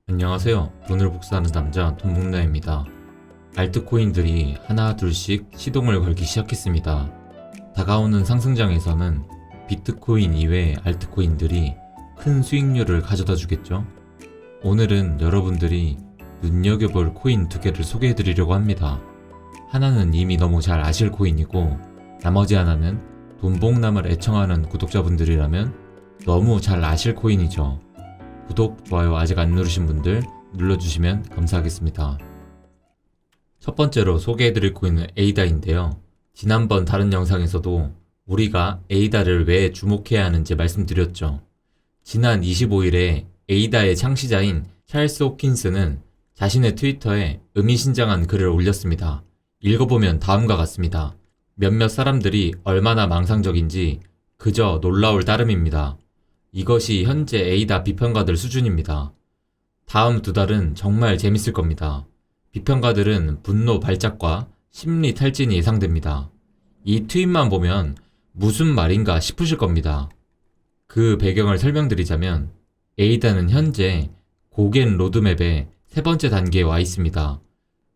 안녕하세요. 돈을 복사하는 남자 돈복나입니다. 알트코인들이 하나 둘씩 시동을 걸기 시작했습니다. 다가오는 상승장에서는 비트코인 이외의 알트코인들이 큰 수익률을 가져다 주겠죠. 오늘은 여러분들이 눈여겨볼 코인 두 개를 소개해드리려고 합니다. 하나는 이미 너무 잘 아실 코인이고, 나머지 하나는 돈복남을 애청하는 구독자분들이라면 너무 잘 아실 코인이죠. 구독, 좋아요 아직 안 누르신 분들 눌러주시면 감사하겠습니다. 첫 번째로 소개해드릴 코인은 에이다인데요. 지난번 다른 영상에서도 우리가 에이다를 왜 주목해야 하는지 말씀드렸죠. 지난 25일에 에이다의 창시자인 찰스 호킨스는 자신의 트위터에 의미심장한 글을 올렸습니다. 읽어보면 다음과 같습니다. 몇몇 사람들이 얼마나 망상적인지 그저 놀라울 따름입니다. 이것이 현재 에이다 비평가들 수준입니다. 다음 두 달은 정말 재밌을 겁니다. 비평가들은 분노 발작과 심리 탈진이 예상됩니다. 이 트윗만 보면 무슨 말인가 싶으실 겁니다. 그 배경을 설명드리자면 에이다는 현재 고겐 로드맵의 세 번째 단계에 와 있습니다.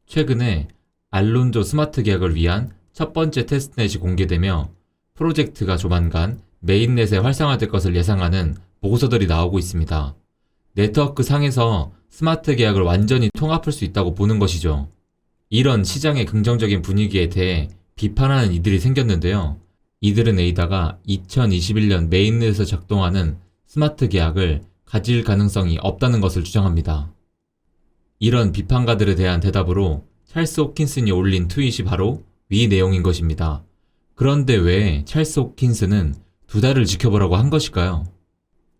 최근에 알론조 스마트 계약을 위한 첫 번째 테스트넷이 공개되며 프로젝트가 조만간 메인넷에 활성화될 것을 예상하는 보고서들이 나오고 있습니다. 네트워크 상에서 스마트 계약을 완전히 통합할 수 있다고 보는 것이죠. 이런 시장의 긍정적인 분위기에 대해 비판하는 이들이 생겼는데요. 이들은 에이다가 2021년 메인넷에서 작동하는 스마트 계약을 가질 가능성이 없다는 것을 주장합니다. 이런 비판가들에 대한 대답으로 찰스 호킨슨이 올린 트윗이 바로 위 내용인 것입니다. 그런데 왜 찰스 호킨스는 두 달을 지켜보라고 한 것일까요?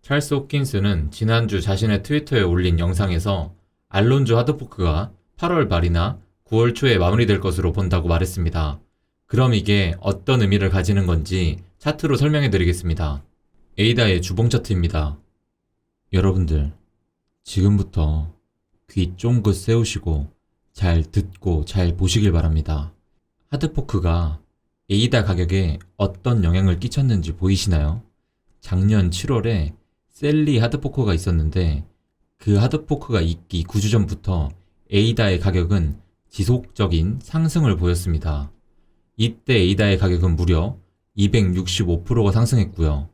찰스 호킨스는 지난주 자신의 트위터에 올린 영상에서 알론조 하드포크가 8월 말이나 9월 초에 마무리될 것으로 본다고 말했습니다. 그럼 이게 어떤 의미를 가지는 건지 차트로 설명해 드리겠습니다. 에이다의 주봉 차트입니다. 여러분들, 지금부터 귀 쫑긋 세우시고 잘 듣고 잘 보시길 바랍니다. 하드포크가 에이다 가격에 어떤 영향을 끼쳤는지 보이시나요? 작년 7월에 셀리 하드포크가 있었는데 그 하드포크가 있기 9주 전부터 에이다의 가격은 지속적인 상승을 보였습니다. 이때 에이다의 가격은 무려 265%가 상승했고요.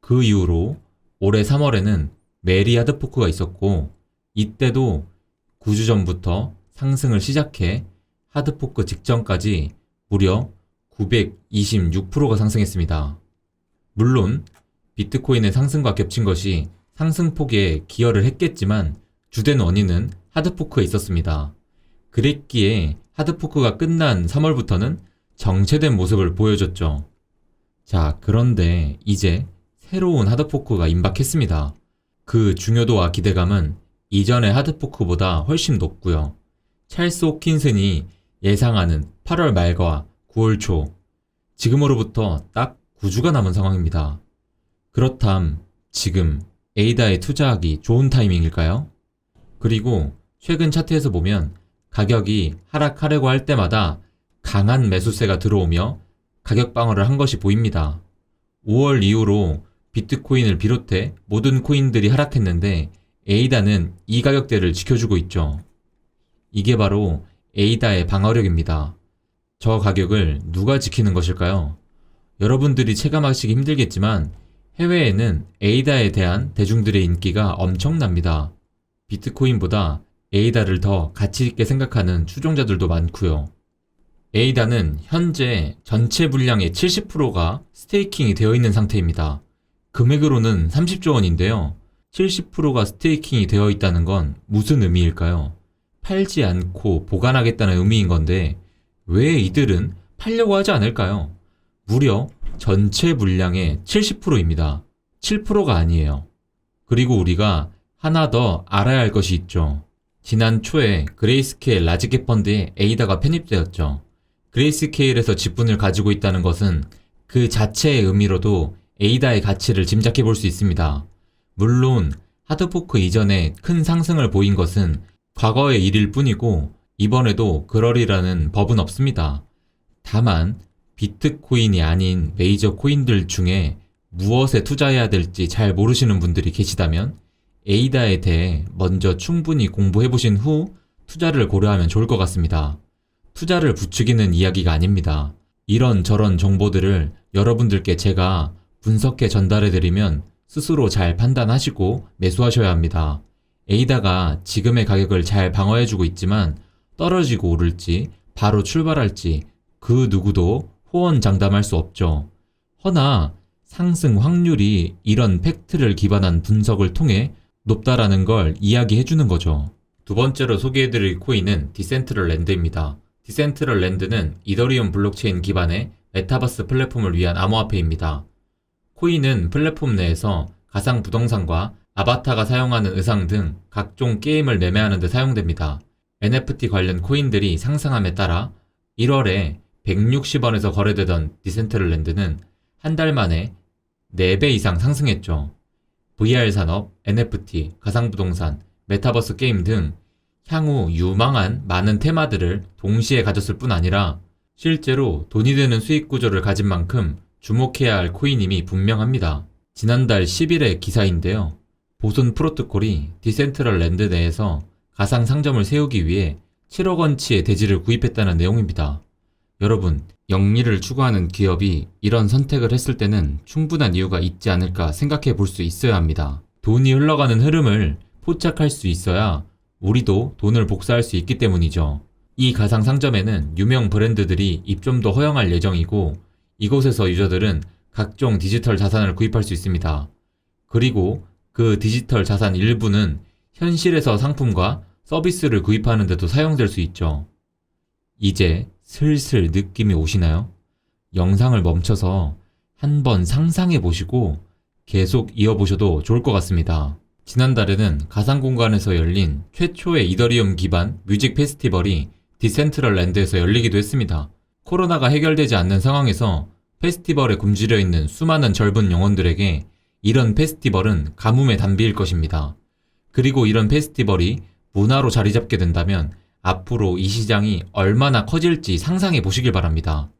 그 이후로 올해 3월에는 메리 하드포크가 있었고 이때도 9주 전부터 상승을 시작해 하드포크 직전까지 무려 926%가 상승했습니다. 물론 비트코인의 상승과 겹친 것이 상승폭에 기여를 했겠지만 주된 원인은 하드포크에 있었습니다. 그랬기에 하드포크가 끝난 3월부터는 정체된 모습을 보여줬죠. 자, 그런데 이제 새로운 하드포크가 임박했습니다. 그 중요도와 기대감은 이전의 하드포크보다 훨씬 높고요. 찰스 호킨슨이 예상하는 8월 말과 9월 초, 지금으로부터 딱 9주가 남은 상황입니다. 그렇담 지금 에이다에 투자하기 좋은 타이밍일까요? 그리고 최근 차트에서 보면 가격이 하락하려고 할 때마다 강한 매수세가 들어오며 가격 방어를 한 것이 보입니다. 5월 이후로 비트코인을 비롯해 모든 코인들이 하락했는데 에이다는 이 가격대를 지켜주고 있죠. 이게 바로 에이다의 방어력입니다. 저 가격을 누가 지키는 것일까요? 여러분들이 체감하시기 힘들겠지만 해외에는 에이다에 대한 대중들의 인기가 엄청납니다. 비트코인보다 에이다를 더 가치 있게 생각하는 추종자들도 많고요. 에이다는 현재 전체 물량의 70%가 스테이킹이 되어 있는 상태입니다. 금액으로는 30조 원인데요. 70%가 스테이킹이 되어 있다는 건 무슨 의미일까요? 팔지 않고 보관하겠다는 의미인 건데 왜 이들은 팔려고 하지 않을까요? 무려 전체 물량의 70%입니다. 7%가 아니에요. 그리고 우리가 하나 더 알아야 할 것이 있죠. 지난 초에 그레이스케일 라지캡 펀드에 에이다가 편입되었죠. 그레이스케일에서 지분을 가지고 있다는 것은 그 자체의 의미로도 에이다의 가치를 짐작해 볼 수 있습니다. 물론 하드포크 이전에 큰 상승을 보인 것은 과거의 일일 뿐이고 이번에도 그러리라는 법은 없습니다. 다만 비트코인이 아닌 메이저 코인들 중에 무엇에 투자해야 될지 잘 모르시는 분들이 계시다면 에이다에 대해 먼저 충분히 공부해보신 후 투자를 고려하면 좋을 것 같습니다. 투자를 부추기는 이야기가 아닙니다. 이런저런 정보들을 여러분들께 제가 분석해 전달해드리면 스스로 잘 판단하시고 매수하셔야 합니다. 에이다가 지금의 가격을 잘 방어해주고 있지만 떨어지고 오를지 바로 출발할지 그 누구도 호언장담할 수 없죠. 허나 상승 확률이 이런 팩트를 기반한 분석을 통해 높다라는 걸 이야기해주는 거죠. 두 번째로 소개해드릴 코인은 디센트럴랜드입니다. 디센트럴랜드는 이더리움 블록체인 기반의 메타버스 플랫폼을 위한 암호화폐입니다. 코인은 플랫폼 내에서 가상 부동산과 아바타가 사용하는 의상 등 각종 게임을 매매하는 데 사용됩니다. NFT 관련 코인들이 상승함에 따라 1월에 160원에서 거래되던 디센트럴랜드는 한 달 만에 4배 이상 상승했죠. VR 산업, NFT, 가상부동산, 메타버스 게임 등 향후 유망한 많은 테마들을 동시에 가졌을 뿐 아니라 실제로 돈이 되는 수익 구조를 가진 만큼 주목해야 할 코인임이 분명합니다. 지난달 10일의 기사인데요. 보손 프로토콜이 디센트럴랜드 내에서 가상 상점을 세우기 위해 7억 원치의 대지를 구입했다는 내용입니다. 여러분, 영리를 추구하는 기업이 이런 선택을 했을 때는 충분한 이유가 있지 않을까 생각해 볼 수 있어야 합니다. 돈이 흘러가는 흐름을 포착할 수 있어야 우리도 돈을 복사할 수 있기 때문이죠. 이 가상 상점에는 유명 브랜드들이 입점도 허용할 예정이고 이곳에서 유저들은 각종 디지털 자산을 구입할 수 있습니다. 그리고 그 디지털 자산 일부는 현실에서 상품과 서비스를 구입하는 데도 사용될 수 있죠. 이제 슬슬 느낌이 오시나요? 영상을 멈춰서 한번 상상해 보시고 계속 이어보셔도 좋을 것 같습니다. 지난달에는 가상 공간에서 열린 최초의 이더리움 기반 뮤직 페스티벌이 디센트럴랜드에서 열리기도 했습니다. 코로나가 해결되지 않는 상황에서 페스티벌에 굶주려 있는 수많은 젊은 영혼들에게 이런 페스티벌은 가뭄의 단비일 것입니다. 그리고 이런 페스티벌이 문화로 자리 잡게 된다면 앞으로 이 시장이 얼마나 커질지 상상해 보시길 바랍니다.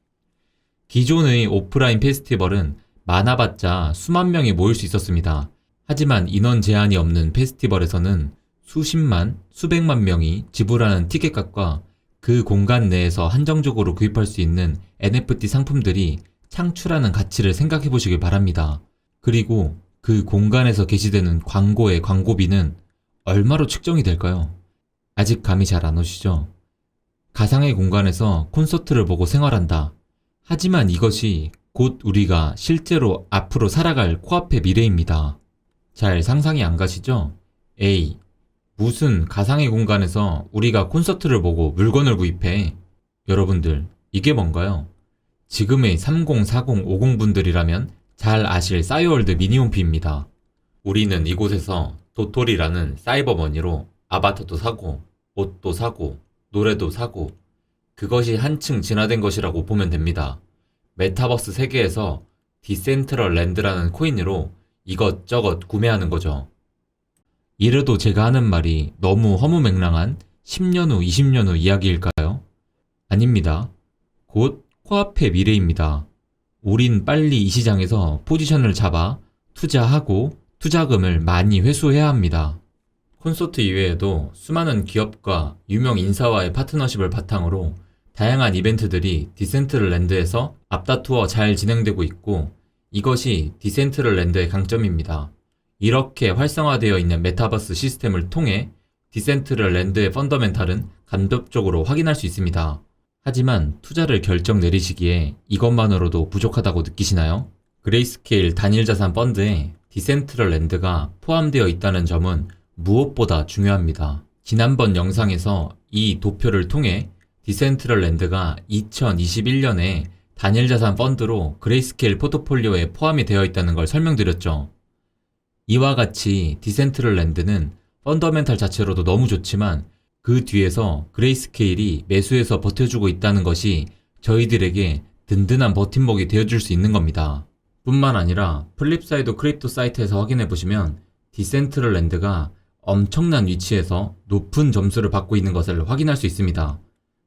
기존의 오프라인 페스티벌은 많아봤자 수만 명이 모일 수 있었습니다. 하지만 인원 제한이 없는 페스티벌에서는 수십만, 수백만 명이 지불하는 티켓값과 그 공간 내에서 한정적으로 구입할 수 있는 NFT 상품들이 창출하는 가치를 생각해 보시길 바랍니다. 그리고 그 공간에서 게시되는 광고의 광고비는 얼마로 측정이 될까요? 아직 감이 잘 안 오시죠? 가상의 공간에서 콘서트를 보고 생활한다. 하지만 이것이 곧 우리가 실제로 앞으로 살아갈 코앞의 미래입니다. 잘 상상이 안 가시죠? 에이, 무슨 가상의 공간에서 우리가 콘서트를 보고 물건을 구입해? 여러분들, 이게 뭔가요? 지금의 30, 40, 50 분들이라면 잘 아실 싸이월드 미니홈피입니다. 우리는 이곳에서 도토리라는 사이버머니로 아바타도 사고, 옷도 사고, 노래도 사고, 그것이 한층 진화된 것이라고 보면 됩니다. 메타버스 세계에서 디센트럴랜드라는 코인으로 이것저것 구매하는 거죠. 이래도 제가 하는 말이 너무 허무맹랑한 10년 후, 20년 후 이야기일까요? 아닙니다. 곧 코앞의 미래입니다. 우린 빨리 이 시장에서 포지션을 잡아 투자하고 투자금을 많이 회수해야 합니다. 콘서트 이외에도 수많은 기업과 유명 인사와의 파트너십을 바탕으로 다양한 이벤트들이 디센트럴랜드에서 앞다투어 잘 진행되고 있고 이것이 디센트럴랜드의 강점입니다. 이렇게 활성화되어 있는 메타버스 시스템을 통해 디센트럴랜드의 펀더멘탈은 간접적으로 확인할 수 있습니다. 하지만 투자를 결정 내리시기에 이것만으로도 부족하다고 느끼시나요? 그레이스케일 단일자산 펀드에 디센트럴랜드가 포함되어 있다는 점은 무엇보다 중요합니다. 지난번 영상에서 이 도표를 통해 디센트럴랜드가 2021년에 단일자산 펀드로 그레이스케일 포트폴리오에 포함이 되어 있다는 걸 설명드렸죠. 이와 같이 디센트럴랜드는 펀더멘탈 자체로도 너무 좋지만 그 뒤에서 그레이스케일이 매수해서 버텨주고 있다는 것이 저희들에게 든든한 버팀목이 되어줄 수 있는 겁니다. 뿐만 아니라 플립사이드 크립토 사이트에서 확인해보시면 디센트럴랜드가 엄청난 위치에서 높은 점수를 받고 있는 것을 확인할 수 있습니다.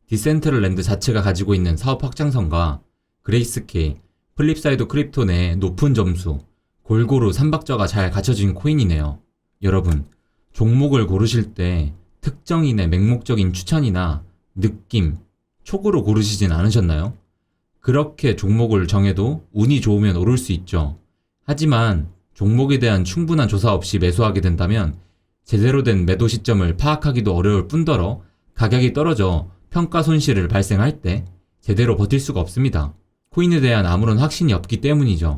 디센트럴랜드 자체가 가지고 있는 사업 확장성과 그레이스케일, 플립사이드 크립토 내 높은 점수, 골고루 삼박자가 잘 갖춰진 코인이네요. 여러분, 종목을 고르실 때 특정인의 맹목적인 추천이나 느낌, 촉으로 고르시진 않으셨나요? 그렇게 종목을 정해도 운이 좋으면 오를 수 있죠. 하지만 종목에 대한 충분한 조사 없이 매수하게 된다면 제대로 된 매도 시점을 파악하기도 어려울 뿐더러 가격이 떨어져 평가 손실을 발생할 때 제대로 버틸 수가 없습니다. 코인에 대한 아무런 확신이 없기 때문이죠.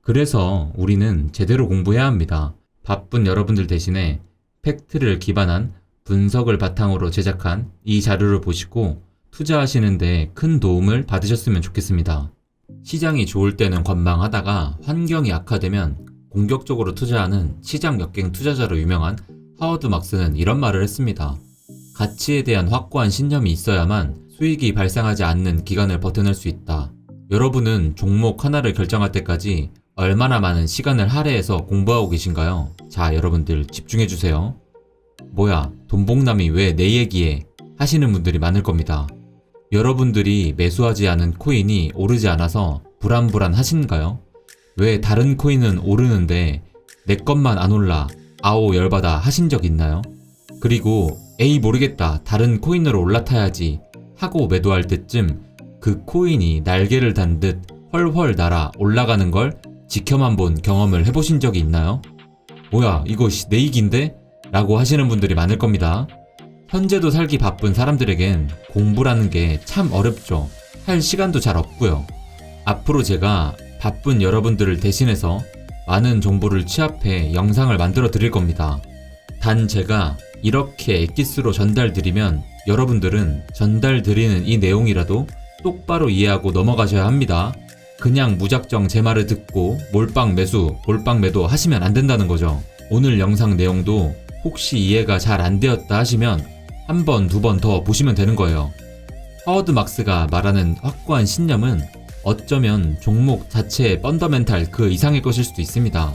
그래서 우리는 제대로 공부해야 합니다. 바쁜 여러분들 대신에 팩트를 기반한 분석을 바탕으로 제작한 이 자료를 보시고 투자하시는데 큰 도움을 받으셨으면 좋겠습니다. 시장이 좋을 때는 관망하다가 환경이 악화되면 공격적으로 투자하는 시장 역갱 투자자로 유명한 하워드 막스는 이런 말을 했습니다. 가치에 대한 확고한 신념이 있어야만 수익이 발생하지 않는 기간을 버텨낼 수 있다. 여러분은 종목 하나를 결정할 때까지 얼마나 많은 시간을 할애해서 공부하고 계신가요? 자, 여러분들 집중해주세요. 뭐야, 돈봉남이 왜 내 얘기해? 하시는 분들이 많을 겁니다. 여러분들이 매수하지 않은 코인이 오르지 않아서 불안하신가요? 왜 다른 코인은 오르는데 내 것만 안 올라, 아오 열받아 하신 적 있나요? 그리고 에이 모르겠다, 다른 코인으로 올라타야지 하고 매도할 때쯤 그 코인이 날개를 단 듯 훨훨 날아 올라가는 걸 지켜만 본 경험을 해보신 적이 있나요? 뭐야, 이거 내 얘기인데? 라고 하시는 분들이 많을 겁니다. 현재도 살기 바쁜 사람들에겐 공부라는 게 참 어렵죠. 할 시간도 잘 없고요. 앞으로 제가 바쁜 여러분들을 대신해서 많은 정보를 취합해 영상을 만들어 드릴 겁니다. 단 제가 이렇게 엑기스로 전달드리면 여러분들은 전달드리는 이 내용이라도 똑바로 이해하고 넘어가셔야 합니다. 그냥 무작정 제 말을 듣고 몰빵 매수, 몰빵 매도 하시면 안 된다는 거죠. 오늘 영상 내용도 혹시 이해가 잘 안 되었다 하시면 한 번, 두 번 더 보시면 되는 거예요. 하워드 막스가 말하는 확고한 신념은 어쩌면 종목 자체의 펀더멘탈 그 이상의 것일 수도 있습니다.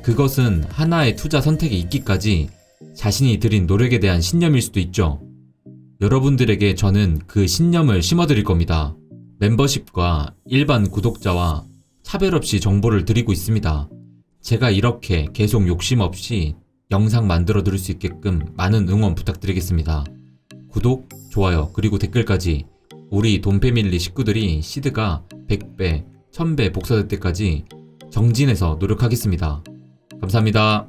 그것은 하나의 투자 선택에 있기까지 자신이 들인 노력에 대한 신념일 수도 있죠. 여러분들에게 저는 그 신념을 심어드릴 겁니다. 멤버십과 일반 구독자와 차별 없이 정보를 드리고 있습니다. 제가 이렇게 계속 욕심 없이 영상 만들어 드릴 수 있게끔 많은 응원 부탁드리겠습니다. 구독, 좋아요, 그리고 댓글까지 우리 돈패밀리 식구들이 시드가 100배, 1000배 복사될 때까지 정진해서 노력하겠습니다. 감사합니다.